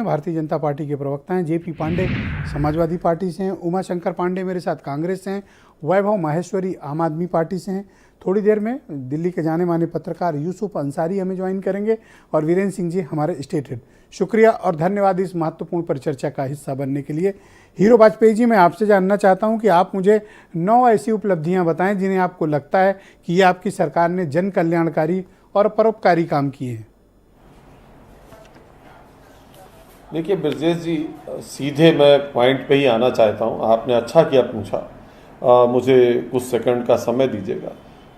Bharatiya Janata party के प्रवक्ता हैं। जेपी पांडे समाजवादी पार्टी से हैं, उमाशंकर पांडे मेरे साथ कांग्रेस से हैं, वैभव माहेश्वरी आम आदमी पार्टी से हैं। थोड़ी देर में दिल्ली के जाने माने पत्रकार यूसुफ अंसारी हमें ज्वाइन करेंगे और वीरेंद्र सिंह जी हमारे स्टेट हेड। शुक्रिया और धन्यवाद इस महत्वपूर्ण परिचर्चा का हिस्सा बनने के लिए। हीरो वाजपेयी जी, मैं आपसे जानना चाहता हूं कि आप मुझे 9 ऐसी उपलब्धियां बताएं जिन्हें आपको लगता है कि ये आपकी सरकार ने जन कल्याणकारी और परोपकारी काम किए हैं। देखिए ब्रजेश जी, सीधे मैं पॉइंट पे ही आना चाहता हूँ। आपने अच्छा किया पूछा। मुझे कुछ सेकंड का समय दीजिएगा।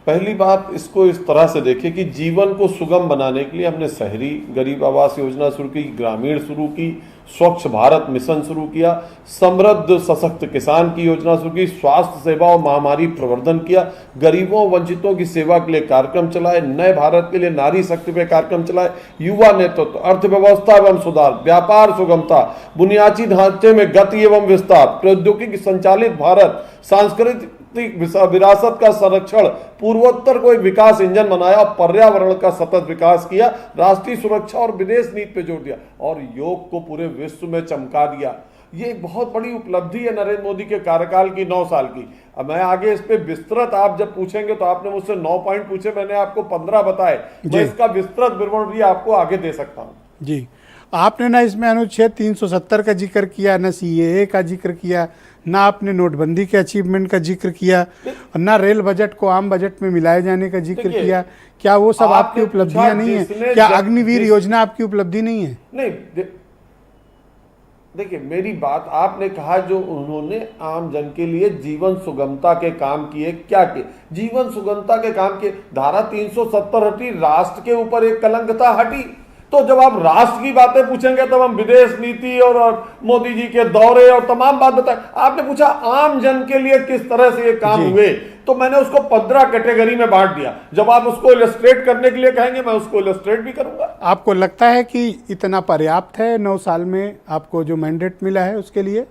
पहली बात, इसको इस तरह से देखिए कि जीवन को सुगम बनाने के लिए हमने शहरी गरीब आवास योजना शुरू की, ग्रामीण शुरू की, स्वच्छ भारत मिशन शुरू किया, समृद्ध सशक्त किसान की योजना शुरू की, स्वास्थ्य सेवा और महामारी प्रवर्धन किया, गरीबों वंचितों की सेवा के लिए कार्यक्रम चलाए, नए भारत के लिए नारी शक्ति पे कार्यक्रम चलाए, युवा नेतृत्व, अर्थव्यवस्था एवं सुधार, व्यापार सुगमता, बुनियादी ढांचे में गति एवं विस्तार, प्रौद्योगिकी संचालित भारत, सांस्कृतिक विरासत का संरक्षण, पूर्वोत्तर को एक विकास इंजन बनाया और पर्यावरण का सतत विकास किया, राष्ट्रीय सुरक्षा और विदेश नीति पे जोर दिया और योग को पूरे विश्व में चमका दिया। ये एक बहुत बड़ी उपलब्धि है नरेंद्र मोदी के कार्यकाल की 9 साल की। अब मैं आगे इस पे विस्तृत, आप जब पूछेंगे तो आपने मुझसे 9 पॉइंट पूछे, मैंने आपको 15 बताए, मैं इसका विस्तृत विवरण भी आपको आगे दे सकता हूँ। जी, आपने ना इसमें अनुच्छेद 370 का जिक्र किया, ना CAA का जिक्र किया, ना आपने नोटबंदी के अचीवमेंट का जिक्र किया, ना रेल बजट को आम बजट में मिलाए जाने का जिक्र किया। क्या वो सब आपकी उपलब्धियां नहीं है? क्या अग्निवीर योजना आपकी उपलब्धि नहीं है? नहीं, देखिए मेरी बात, आपने कहा जो उन्होंने आम जन के लिए जीवन सुगमता के काम किए, क्या किए? जीवन सुगमता के काम किए। धारा 370 हटी, राष्ट्र के ऊपर एक कलंकता हटी। तो जब आप राष्ट्र की बातें पूछेंगे तब हम विदेश नीति और मोदी जी के दौरे और तमाम बात बताए। आपने पूछा आम जन के लिए किस तरह से ये काम हुए, तो मैंने उसको 15 कैटेगरी में बांट दिया। जब आप उसको इलस्ट्रेट करने के लिए कहेंगे मैं उसको इलस्ट्रेट भी करूंगा। आपको लगता है कि इतना पर्याप्त है 9 साल में आपको जो मैंडेट मिला है उसके लिए?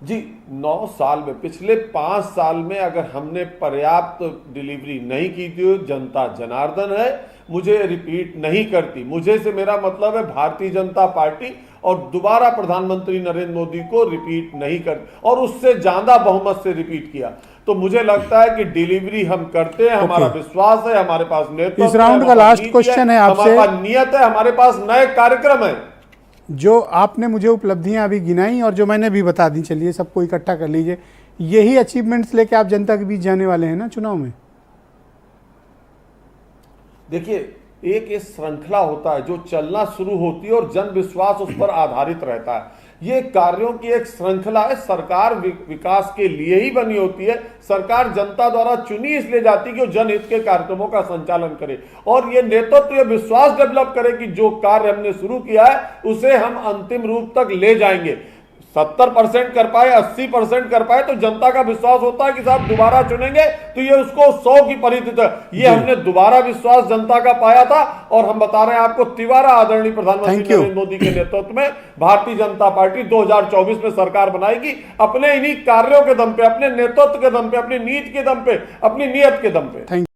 जी, 9 साल में, पिछले 5 साल में अगर हमने पर्याप्त डिलीवरी नहीं की थी, जनता जनार्दन है, मुझे रिपीट नहीं करती। मुझे से मेरा मतलब है भारतीय जनता पार्टी, और दोबारा प्रधानमंत्री नरेंद्र मोदी को रिपीट नहीं कर, और उससे ज्यादा बहुमत से रिपीट किया। तो मुझे लगता है कि डिलीवरी हम करते हैं, हमारा विश्वास है, हमारे पास नेतृत्व, इस राउंड का लास्ट क्वेश्चन है आपसे, हमारे पास नियत है, हमारे पास नए कार्यक्रम है। जो आपने मुझे उपलब्धियां अभी गिनाई और जो मैंने भी बता दी, चलिए सबको इकट्ठा कर लीजिए, यही अचीवमेंट्स लेके आप जनता के बीच जाने वाले हैं ना चुनाव में? देखिए, एक श्रृंखला होता है जो चलना शुरू होती है और जन विश्वास उस पर आधारित रहता है। ये कार्यों की एक श्रृंखला है। सरकार विकास के लिए ही बनी होती है। सरकार जनता द्वारा चुनी इसलिए जाती है कि वो जनहित के कार्यक्रमों का संचालन करे और ये नेतृत्व, ये विश्वास डेवलप करे कि जो कार्य हमने शुरू किया है उसे हम अंतिम रूप तक ले जाएंगे। 70% कर पाए, 80% कर पाए तो जनता का विश्वास होता है कि साहब दोबारा चुनेंगे, तो ये उसको 100 की परिस्थिति है। ये हमने दोबारा विश्वास जनता का पाया था और हम बता रहे हैं आपको, तिवारा आदरणीय प्रधानमंत्री नरेंद्र मोदी के नेतृत्व में भारतीय जनता पार्टी 2024 में सरकार बनाएगी, अपने इन्हीं कार्यों के दम पे, अपने नेतृत्व के दम पे, अपनी नीति के दम पे, अपनी नियत के दम पे।